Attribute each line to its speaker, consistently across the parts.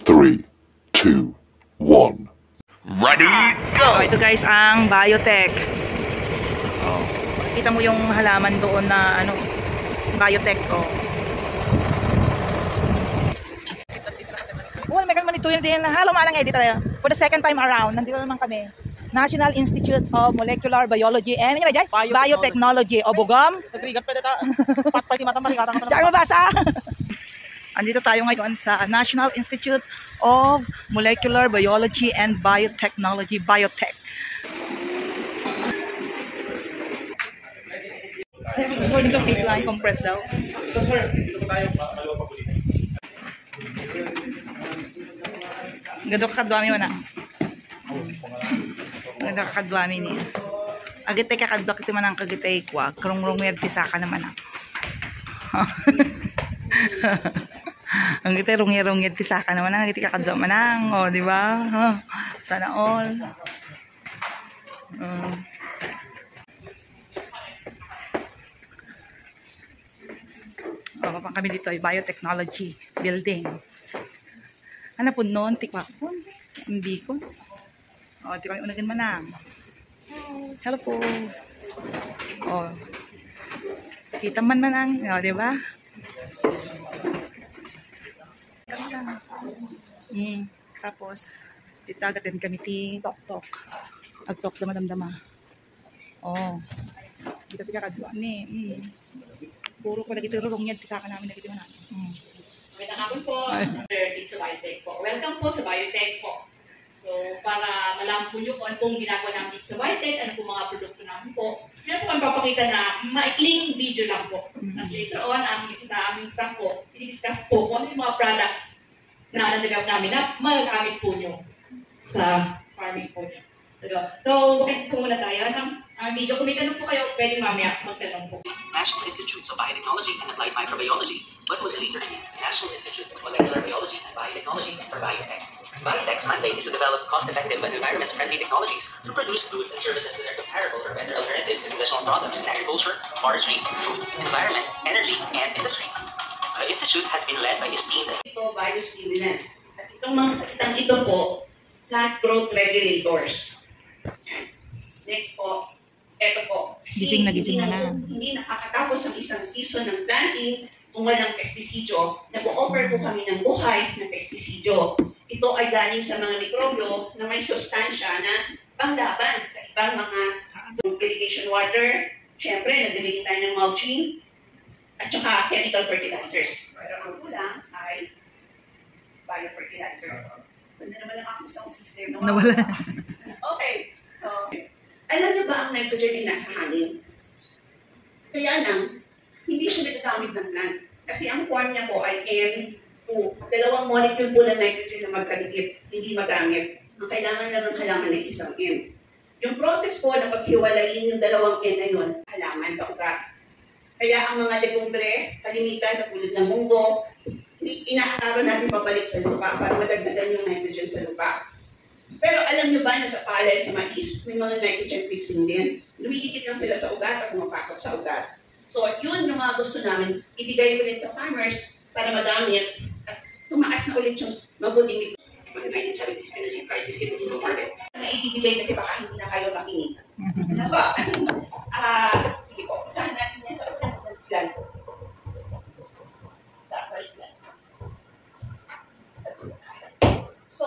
Speaker 1: 3, 2, 1.
Speaker 2: Ready, go!
Speaker 3: Oh, ito guys ang biotech. Oh, kita mo yung halaman doon na ano, biotech ko. Oh, may ganun ito yun din. Hello, malang edit tayo. For the second time around, nandito naman kami. National Institute of Molecular Biology and Biotechnology. O bugam.
Speaker 4: Nagrigat pa dito. Patpay di mata marigatan ka.
Speaker 3: Diyan mabasa. Andito tayo ngayon sa National Institute of Molecular Biology and Biotechnology, Biotech. According to baseline, compress daw.
Speaker 4: Ito sir, dito po tayo. Maluwa pa po dito.
Speaker 3: Gado kakadwami mo na. Gado kakadwami niya. Agitay kakadwa kita man ang kagitay kwa. Karong-rong may pisa ka naman ang. Ang kita rungir-rungir pisa ka naman ang agitay kakadwa man ang. O, di ba? Sana all. Papang kami dito ay biotechnology building. Ano po noon? Tikwa po. Hindi ko. O, tikwa yung unagin manang. Hello po. O. Kita man manang. O, diba? Tapos, dito agatin kami ting tok-tok. Ag-tok dama-dama. O. Dito tika kadwa ni. Puro ko lagi tururong yan. Pisaka namin lagi naman.
Speaker 5: Magandang hapon po, dito sa Biotech po. Welcome po sa Biotech po. So, para malaman po nyo kung ano pong ginagawa namin dito sa Biotech, ano pong mga produkto namin po. Meron po kami papakita na maikling video lang po. As later on, ang isa sa aming staff po, i-discuss po kung ano yung mga products na nagagawin namin na magagamit po nyo sa farming po nyo. So, bakit po muna tayo ng video. Kung may tanong po kayo, pwede mamaya magtanong po.
Speaker 6: National Institutes of Biotechnology and Applied Microbiology, but was a leader in the National Institute of Molecular Biology and Biotechnology, or Biotech. Biotech's mandate is to develop cost-effective and environment-friendly technologies to produce goods and services that are comparable or better alternatives to conventional products in agriculture, forestry, food, environment, energy, and industry. The institute has been led by esteemed
Speaker 5: Ito, biostimulants. At itong mga sakitang ito po, plant growth regulators. Next po, ito po.
Speaker 3: Gising na gising na.
Speaker 5: Hindi nakakatapos ang isang season ng planting kung walang pestisidyo. Nag-o-offer po kami ng buhay na pestisidyo. Ito ay galing sa mga mikrobyo na may sustansya na panglaban sa ibang mga irrigation water. Siyempre, nag-delegate tayo ng mulching at saka chemical fertilizers. Pero ang kulang ay biofertilizers. Wala naman lang ako sa system.
Speaker 3: Nawala.
Speaker 5: Okay. So, alam niyo ba ang nitrogen ay nasa hangin? Kaya lang, hindi siya nagagamit ng plant. Kasi ang form niya po ay N2. Dalawang molecule po ng nitrogen na magkadikit, hindi magamit. Ang kailangan lang ng halaman ay isang N. Yung process po na paghiwalayin yung dalawang N na yun, halaman sa ugat. Kaya ang mga legumbre, kalimitan sa tulad ng munggo, inaarawan natin pabalik sa lupa para madagdagan yung nitrogen sa lupa. Pero alam nyo ba na sa palay, sa mais, may mga nitrogen fixing din? Lumidikit lang sila sa ugat at pumapasok sa ugat. So, yun yung mga gusto namin, ibigay ulit sa farmers para magamit at tumaas na ulit yung mabuting.
Speaker 6: when the 1970s energy crisis hit the global market.
Speaker 5: Na ibibigay kasi baka hindi na kayo makinig. Ano ba? Sige po, saan natin yan sa unang slide po. Sa first slide. So,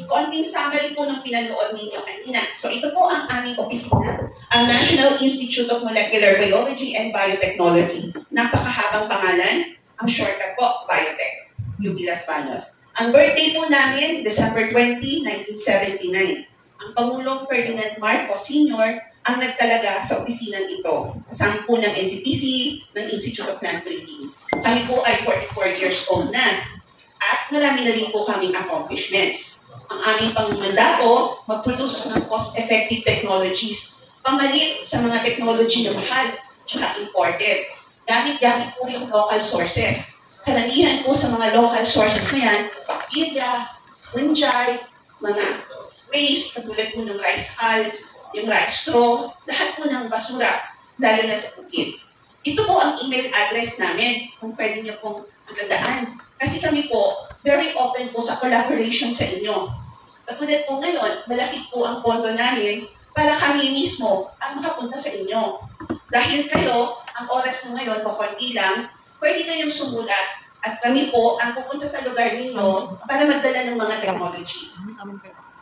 Speaker 5: konting summary po ng pinanood ninyo kanina. So, ito po ang aming opisina, ang National Institute of Molecular Biology and Biotechnology. Napakahabang pangalan, ang shortcut po, Biotech, UP Las Baños. Ang birthday po namin, December 20, 1979. Ang Pangulong Ferdinand Marcos Sr. ang nagtalaga sa opisinang ito. Kasama po ng NCPC, ng Institute of Plant Breeding. Kami po ay 44 years old na. At marami na rin po kaming accomplishments. Ang aming pangmandato, mag-produce ng cost-effective technologies, pamalit sa mga technology na mahal, tsaka imported. Gamit-gamit po yung local sources. Karamihan po sa mga local sources na yan, bacteria, fungi, mga waste, katulad po ng rice hull, yung rice straw, lahat po ng basura, lalo na sa bukid. Ito po ang email address namin, kung pwede niyo pong magandaan. Kasi kami po, very open po sa collaboration sa inyo. Katulad po ngayon, malaki po ang pondo namin para kami mismo ang makapunta sa inyo. Dahil kayo, ang oras mo ngayon, konti lang, pwede kayong sumulat at kami po ang pupunta sa lugar ninyo para magdala ng mga technologies.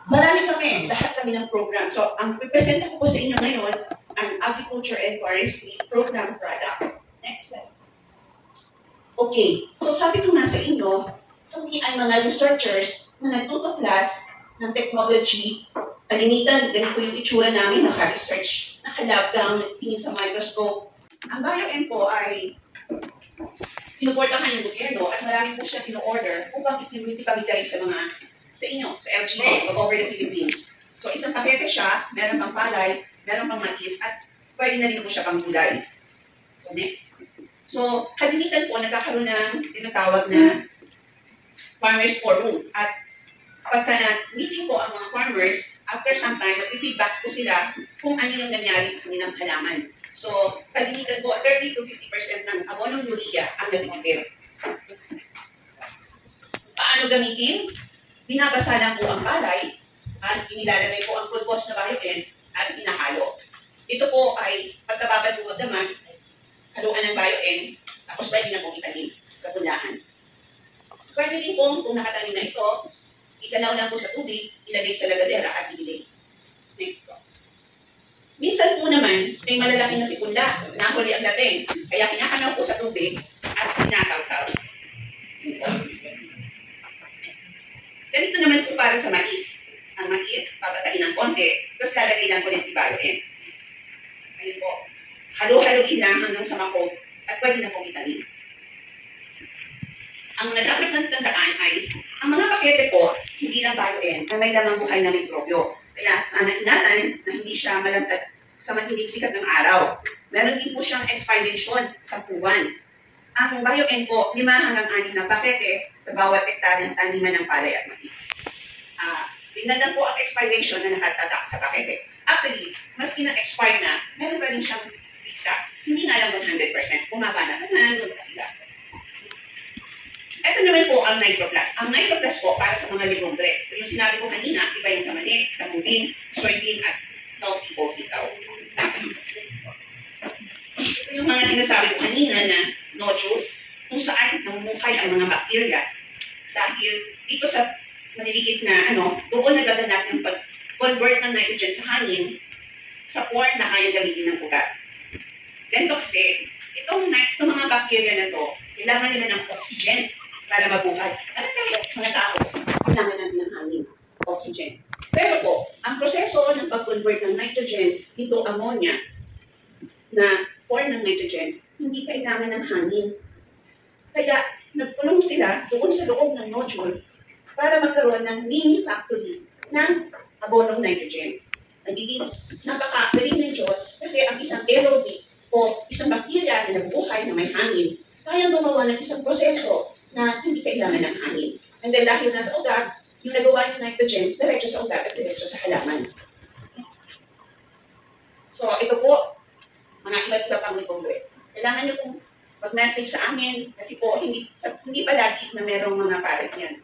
Speaker 5: Marami kami, lahat kami ng program. So, ang present ko po sa inyo ngayon, ang Agriculture and Forestry Program Products. Next slide. Okay, so sabi ko nga sa inyo, kami ay mga researchers na nagtutuklas ng technology. Kalimitan, ganito yung itsura namin, naka-research, naka-lab down, tingin sa microscope. Ang BioN po ay sinuportahan ng gobyerno at marami po siya in-order upang ipamigay sa mga sa inyo, sa LGU, all over the Philippines. So isang pakete siya, meron pang palay, meron pang matis, at pwede na rin po siya pang gulay. So next. So, kalimitan po, nagkakaroon ng tinatawag na farmers forum. At pagka meeting po ang mga farmers, after some time, mag-feedback po sila kung ano yung nangyari sa kanilang halaman. So, kalimitan po, 30 to 50% ng abonong urea ang natitigil. Paano gamitin? Binabasa lang po ang palay at inilalagay po ang compost na BioN at inahalo. Ito po ay pagkababad po naman, haluan ng BioN, tapos pwede na pong itanim sa punlaan. Pwede din po, kung nakatanim na ito, itanaw lang po sa tubig, ilagay sa lagadera at idilig. Next po. Minsan po naman, may malalaki na sipunla, nahuli ang dating, kaya kinakanaw po sa tubig at sinasawsaw. Ganito naman po para sa mais. Ang mais, papasahin ng konti, tapos lalagay lang po rin si BioN. Ayun po. Halo-haloin lang hanggang sa makot at pwede na pong itanim. Ang dapat ng tandaan ay, ang mga pakete po, hindi lang BioN, na may lamang buhay na mikrobyo. Kaya sana ingatan na hindi siya malantad sa matinding sikat ng araw. Meron din po siyang expiration sa buwan. Ang BioN po, 5 hanggang 6 na pakete sa bawat hektaryang taniman ng palay at mais. Tingnan lang po ang expiration na nakatatak sa pakete. Actually, maski na-expire na, meron pa rin siyang isa. Hindi nga lang 100%. Bumaba na. Nandun pa sila. Ito naman po ang NitroPlus. Ang NitroPlus po para sa mga legumbre. So yung sinabi ko kanina, iba yung sa mani, sa mubing, soybean, at cowpea po sitaw. Ito yung mga sinasabi ko kanina na nodules, kung saan namumukay ang mga bakterya. Dahil dito sa maliliit na doon nagaganap yung pag-convert ng nitrogen sa hangin sa form na kaya gamitin ng ugat. Ganito kasi, itong mga bakterya na to, kailangan nila ng oxygen para mabuhay. Ano tayo, mga tao, kailangan natin ng hangin, oxygen. Pero po, ang proseso ng pag-convert ng nitrogen into ammonia na form ng nitrogen, hindi kailangan ng hangin. Kaya, nagpulong sila doon sa loob ng nodule para magkaroon ng mini factory ng abonong nitrogen. Nagiging napakagaling ng Diyos kasi ang isang aerobic o isang bakterya na nabubuhay na may hangin, kayang gumawa ng isang proseso na hindi kailangan ng hangin. And then dahil nasa ugat, yung nagawa ng nitrogen, diretso sa ugat at diretso sa halaman. So ito po, mga iba't iba pang likombre. Kailangan nyo pong mag-message sa amin kasi po hindi palagi na merong mga paret yan.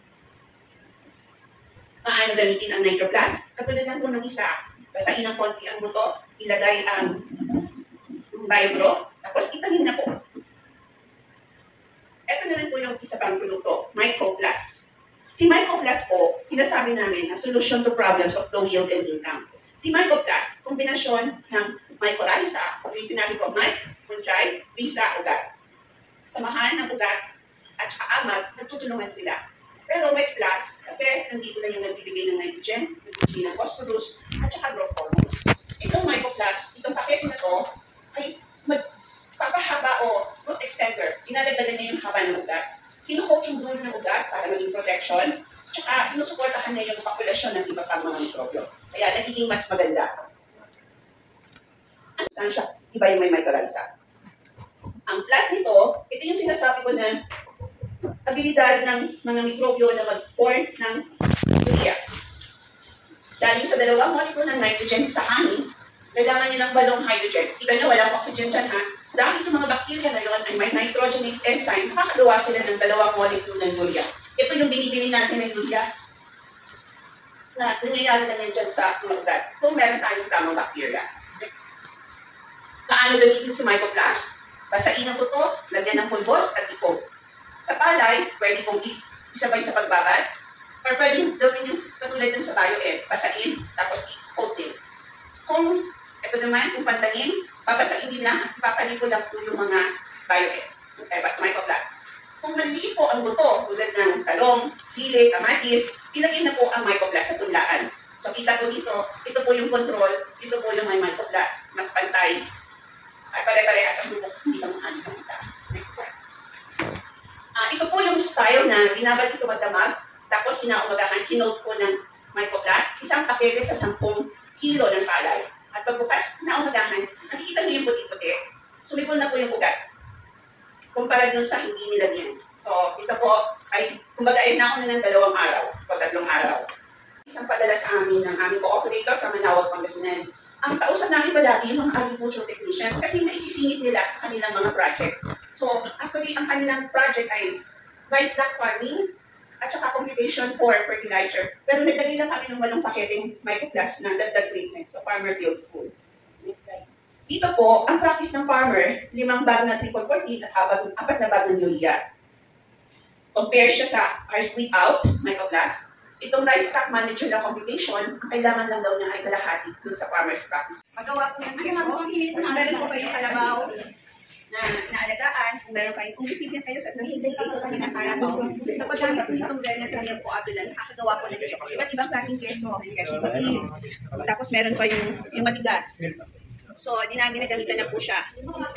Speaker 5: Paano gamitin ang NitroPlus? Katulad lang po ng isa, basahin ng konti ang buto, ilagay ang BioPro, tapos itanim na po. Ito naman po yung isa pang produkto, MycoPlus. Si MycoPlus po, sinasabi namin na solution to problems of low yield and income. Si MycoPlus, kombinasyon ng mycorrhiza, yung sinabi ko, fungi, bisa, ugat. Samahan ng ugat at amag, nagtutulungan sila. Pero may plus, kasi nandito na yung nagbibigay ng nitrogen, nagbibigay ng phosphorus, at saka growth hormone. Itong MycoPlus, itong paket na to, ay magpapahaba o root extender. Dinadagdagan niya yung haba ng ugat. Kinukoach yung dulo ng ugat para maging protection, at saka sinusuportahan niya yung populasyon ng iba pang mga mikrobyo. Kaya nagiging mas maganda. Saan siya? Iba yung may mycorrhiza. Ang plus nito, ito yung sinasabi ko na abilidad ng mga mikrobyo na mag-form ng urea. Dahil sa dalawang molecule ng nitrogen sa hangin, kailangan nyo ng balong hydrogen. Kita nyo, walang oxygen dyan ha. Dahil yung mga bacteria na yun ay may nitrogenase enzyme, nakakagawa sila ng dalawang molecule ng urea. Ito yung binibili natin ng urea na nangyayari na dyan sa ugat kung meron tayong tamang bacteria. Next. Paano gamitin si mycoplast? Basain ang buto, lagyan ng pulbos at ikog. Sa palay, pwede kong isabay sa pagbabad, or pwede gawin yung katulad ng sa bio-ed, basain, tapos i-coat din. Kung ito naman, kung pantanim, babasain din lang at ipapanin ko lang po yung mga bio-ed, mycoplast. Kung maliit po ang buto, tulad ng talong, sili, kamatis, ilagay na po ang mycoplast sa tunlaan. So kita po dito, ito po yung control, ito po yung may mycoplast, mas pantay. At pare-parehas ang bubok, hindi ka mahal itong isa. Next slide. Ito po yung style na binabalik ito magdamag, tapos kinaumagahan, kinote po ng mycoplast, isang pakete sa 10 kilo ng palay. At pagbukas, kinaumagahan, nakikita niyo yung puti-puti, sumipol na po yung ugat. Kumpara dun sa hindi nilagyan. So, ito po ay, kumbaga ay nauna ng 2 araw o 3 araw. Isang padala sa amin ng aming cooperator from Manawag, Pangasinan. Ang kausap namin palagi yung mga agricultural technicians kasi naisisingit nila sa kanilang mga project. So, actually, ang kanilang project ay rice stock farming at saka computation for fertilizer. Pero nagdali lang kami ng 8 paketeng mycoplast na dagdag treatment. So, farmer field school. Next slide. Dito po, ang practice ng farmer, 5 bag na 3.14 at 4 na bag ng urea. Compare siya sa rice without mycoplast. Itong rice stock manager na computation, ang kailangan lang daw niya ay kalahati dun sa farmer's practice. Magawa po ng keso, kung meron po kayong kalabaw na naalagaan, kung meron kayo, kung isipin kayo sa naghihintay sa kanilang kalabaw, sa paggamit po itong Venezuelan po abulan, nakakagawa po ng keso. Iba't ibang klaseng keso, keso pati, tapos meron pa yung matigas. So, ginagamitan na po siya.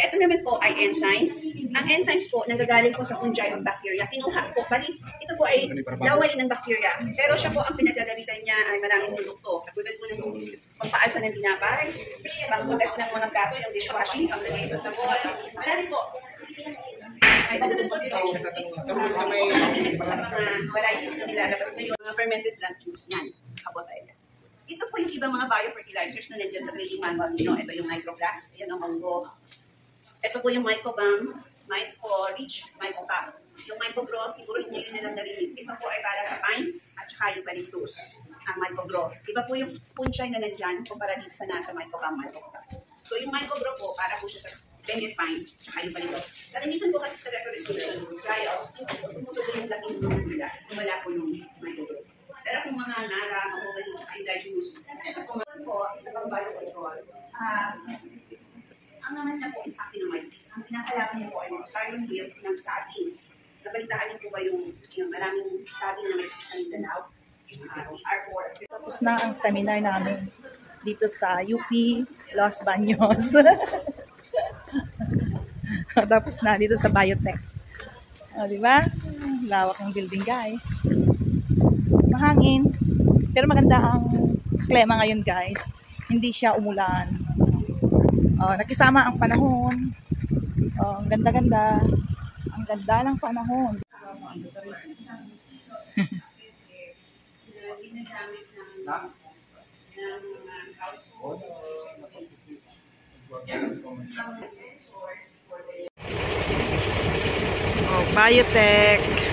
Speaker 5: Ito naman po ay enzymes. Ang enzymes po, nanggagaling po sa fungi o bacteria. Kinuha po, bali, ito po ay laway ng bacteria. Pero siya po, ang pinagagamitan niya ay maraming produkto. Katulad po ng pampaalsa ng tinapay, panghugas ng mga plato, yung dishwashing, panglagay sa sabon. Marami po. Ay, pagdating po dito, sa mga varieties na nilalabas ngayon, mga fermented plant juice, yan, kabotay. Ito po yung ibang mga biofertilizers na nandiyan sa trading manual nyo. Ito yung microplast, ayan ang Mongo. Ito po yung mycobam, mycorich, mycocap. Yung mycogro, siguro hindi nyo nilang narinig. Ito po ay para sa pines at saka eucalyptus, ang mycogro. Iba po yung fungi na nandiyan kumpara dito sa nasa mycobam, mycocap. So yung mycogro po, para po siya sa Bennet pine, saka eucalyptus. Karamihan po kasi sa reforestation trials, ito po tumutuloy yung laking mga nila. Wala po yung mycogro. Pero kung mga nara, mahogany, ay diagnose, ito po, isa pang biocontrol. Ang naman niya po is actinomyces. Ang pinakalaman niya po ay silent milk ng saging. Nabalitaan niyo po ba yung maraming saging na may sakit sa Mindanao? R4.
Speaker 3: Tapos na ang seminar namin dito sa UP Los Baños. Tapos na dito sa biotech. O, diba? Lawak ng building, guys. Mahangin. Pero maganda ang klima ngayon, guys. Hindi siya umulan. Nakisama ang panahon. Ang ganda-ganda. Ang ganda ng panahon. Biotech.